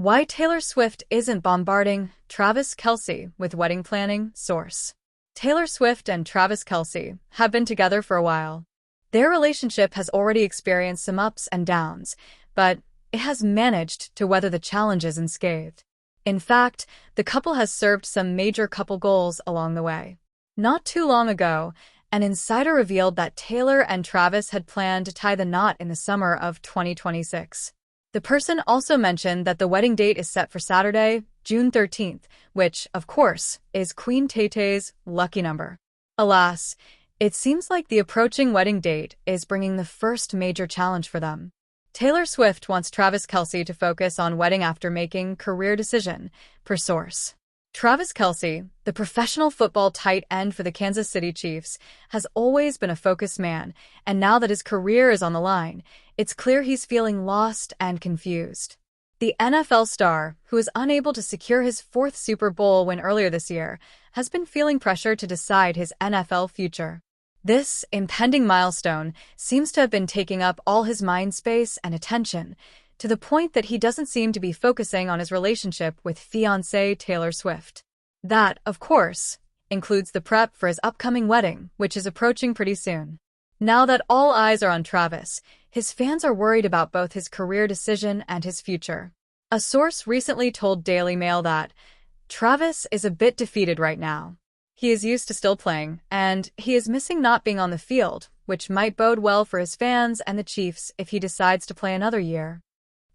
Why Taylor Swift isn't bombarding Travis Kelce with wedding planning. Source: Taylor Swift and Travis Kelce have been together for a while. Their relationship has already experienced some ups and downs, but it has managed to weather the challenges unscathed. In fact, the couple has served some major couple goals along the way. Not too long ago, an insider revealed that Taylor and Travis had planned to tie the knot in the summer of 2026. The person also mentioned that the wedding date is set for Saturday, June 13th, which, of course, is Queen Tay-Tay's lucky number. Alas, it seems like the approaching wedding date is bringing the first major challenge for them. Taylor Swift wants Travis Kelce to focus on wedding after making career decision, per source. Travis Kelce, the professional football tight end for the Kansas City Chiefs, has always been a focused man, and now that his career is on the line, it's clear he's feeling lost and confused. The NFL star, who is unable to secure his fourth Super Bowl win earlier this year, has been feeling pressure to decide his NFL future. This impending milestone seems to have been taking up all his mind space and attention, to the point that he doesn't seem to be focusing on his relationship with fiancée Taylor Swift. That, of course, includes the prep for his upcoming wedding, which is approaching pretty soon. Now that all eyes are on Travis, his fans are worried about both his career decision and his future. A source recently told Daily Mail that Travis is a bit defeated right now. He is used to still playing, and he is missing not being on the field, which might bode well for his fans and the Chiefs if he decides to play another year.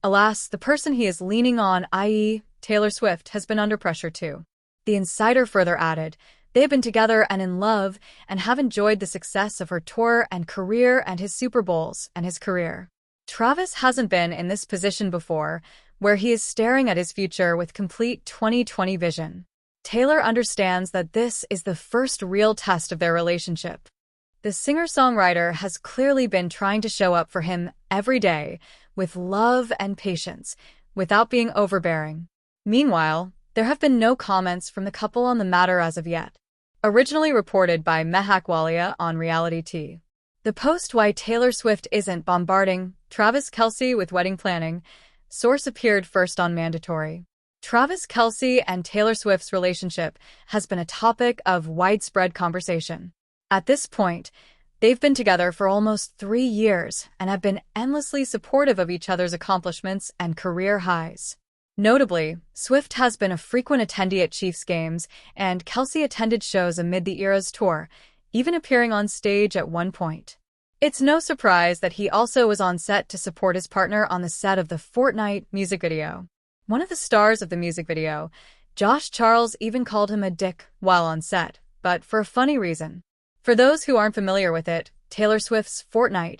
Alas, the person he is leaning on, i.e., Taylor Swift, has been under pressure too. The insider further added, they have been together and in love and have enjoyed the success of her tour and career and his Super Bowls and his career. Travis hasn't been in this position before, where he is staring at his future with complete 2020 vision. Taylor understands that this is the first real test of their relationship. The singer-songwriter has clearly been trying to show up for him every day, with love and patience, without being overbearing. Meanwhile, there have been no comments from the couple on the matter as of yet. Originally reported by Mehak Walia on Reality T. The post Why Taylor Swift Isn't Bombarding Travis Kelce with Wedding Planning source appeared first on Mandatory. Travis Kelce and Taylor Swift's relationship has been a topic of widespread conversation. At this point, they've been together for almost 3 years and have been endlessly supportive of each other's accomplishments and career highs. Notably, Swift has been a frequent attendee at Chiefs games, and Kelce attended shows amid the Eras tour, even appearing on stage at one point. It's no surprise that he also was on set to support his partner on the set of the Fortnite music video. One of the stars of the music video, Josh Charles, even called him a dick while on set, but for a funny reason. For those who aren't familiar with it, Taylor Swift's Fortnite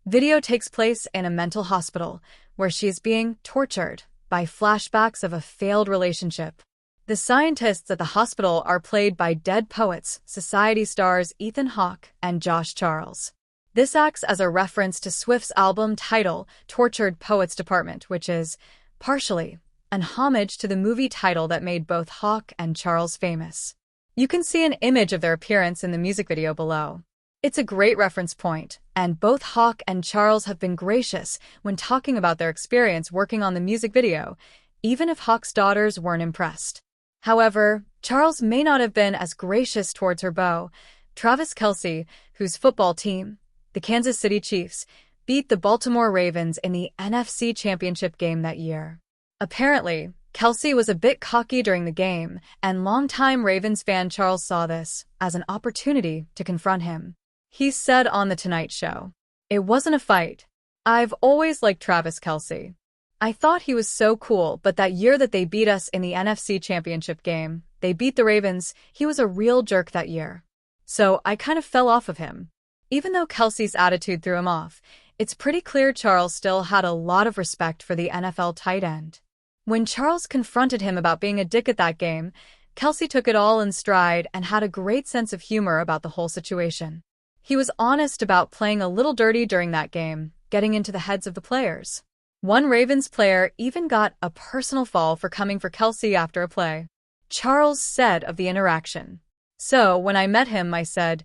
video takes place in a mental hospital where she is being tortured by flashbacks of a failed relationship. The scientists at the hospital are played by Dead Poets Society stars Ethan Hawke and Josh Charles. This acts as a reference to Swift's album title, Tortured Poets Department, which is, partially, an homage to the movie title that made both Hawke and Charles famous. You can see an image of their appearance in the music video below. It's a great reference point, and both Hawke and Charles have been gracious when talking about their experience working on the music video, even if Hawke's daughters weren't impressed. However, Charles may not have been as gracious towards her beau, Travis Kelce, whose football team, the Kansas City Chiefs, beat the Baltimore Ravens in the NFC Championship game that year. Apparently, Kelce was a bit cocky during the game, and longtime Ravens fan Charles saw this as an opportunity to confront him. He said on The Tonight Show, "It wasn't a fight. I've always liked Travis Kelce. I thought he was so cool, but that year that they beat us in the NFC Championship game, they beat the Ravens, he was a real jerk that year. So I kind of fell off of him." Even though Kelce's attitude threw him off, it's pretty clear Charles still had a lot of respect for the NFL tight end. When Charles confronted him about being a dick at that game, Kelce took it all in stride and had a great sense of humor about the whole situation. He was honest about playing a little dirty during that game, getting into the heads of the players. One Ravens player even got a personal fall for coming for Kelce after a play. Charles said of the interaction, "So, when I met him, I said,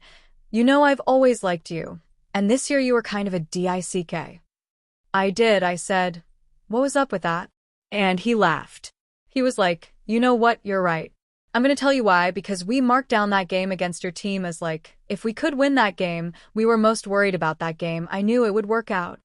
'You know I've always liked you, and this year you were kind of a dick.' I did, I said, 'What was up with that?' And he laughed. He was like, "You know what, you're right. I'm gonna tell you why, because we marked down that game against your team as like, if we could win that game, we were most worried about that game. I knew it would work out.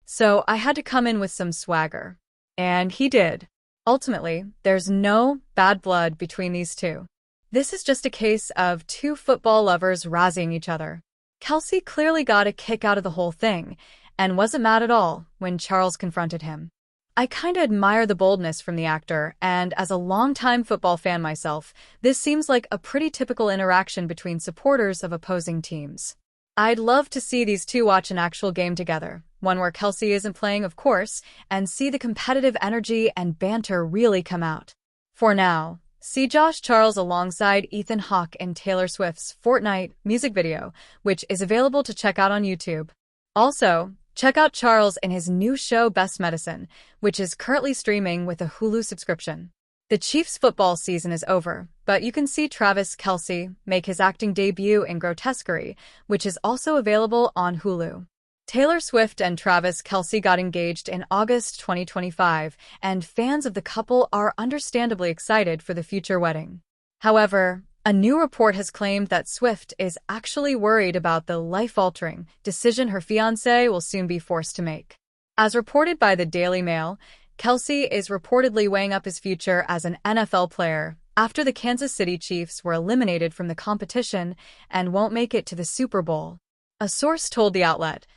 So I had to come in with some swagger." And he did. Ultimately, there's no bad blood between these two. This is just a case of two football lovers razzying each other. Kelce clearly got a kick out of the whole thing, and wasn't mad at all when Charles confronted him. I kinda admire the boldness from the actor, and as a longtime football fan myself, this seems like a pretty typical interaction between supporters of opposing teams. I'd love to see these two watch an actual game together, one where Kelce isn't playing, of course, and see the competitive energy and banter really come out. For now, see Josh Charles alongside Ethan Hawke in Taylor Swift's Fortnite music video, which is available to check out on YouTube. Also, check out Charles in his new show Best Medicine, which is currently streaming with a Hulu subscription. The Chiefs' football season is over, but you can see Travis Kelce make his acting debut in Grotesquerie, which is also available on Hulu. Taylor Swift and Travis Kelce got engaged in August 2025, and fans of the couple are understandably excited for the future wedding. However, a new report has claimed that Swift is actually worried about the life-altering decision her fiancé will soon be forced to make. As reported by the Daily Mail, Kelce is reportedly weighing up his future as an NFL player after the Kansas City Chiefs were eliminated from the competition and won't make it to the Super Bowl. A source told the outlet,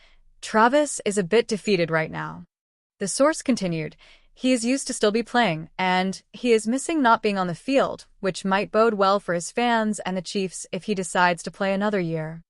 "Travis is a bit defeated right now." The source continued, "He is used to still be playing, and he is missing not being on the field, which might bode well for his fans and the Chiefs if he decides to play another year."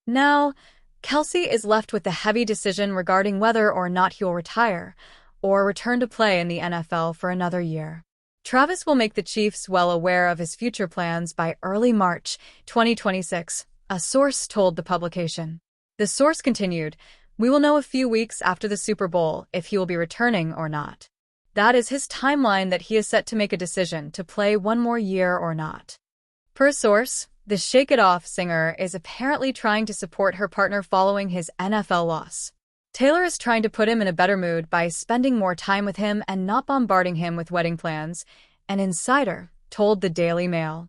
Now, Kelce is left with the heavy decision regarding whether or not he will retire or return to play in the NFL for another year. Travis will make the Chiefs well aware of his future plans by early March 2026, a source told the publication. The source continued, "We will know a few weeks after the Super Bowl if he will be returning or not. That is his timeline that he is set to make a decision to play one more year or not." Per source, the Shake It Off singer is apparently trying to support her partner following his NFL loss. Taylor is trying to put him in a better mood by spending more time with him and not bombarding him with wedding plans, an insider told the Daily Mail.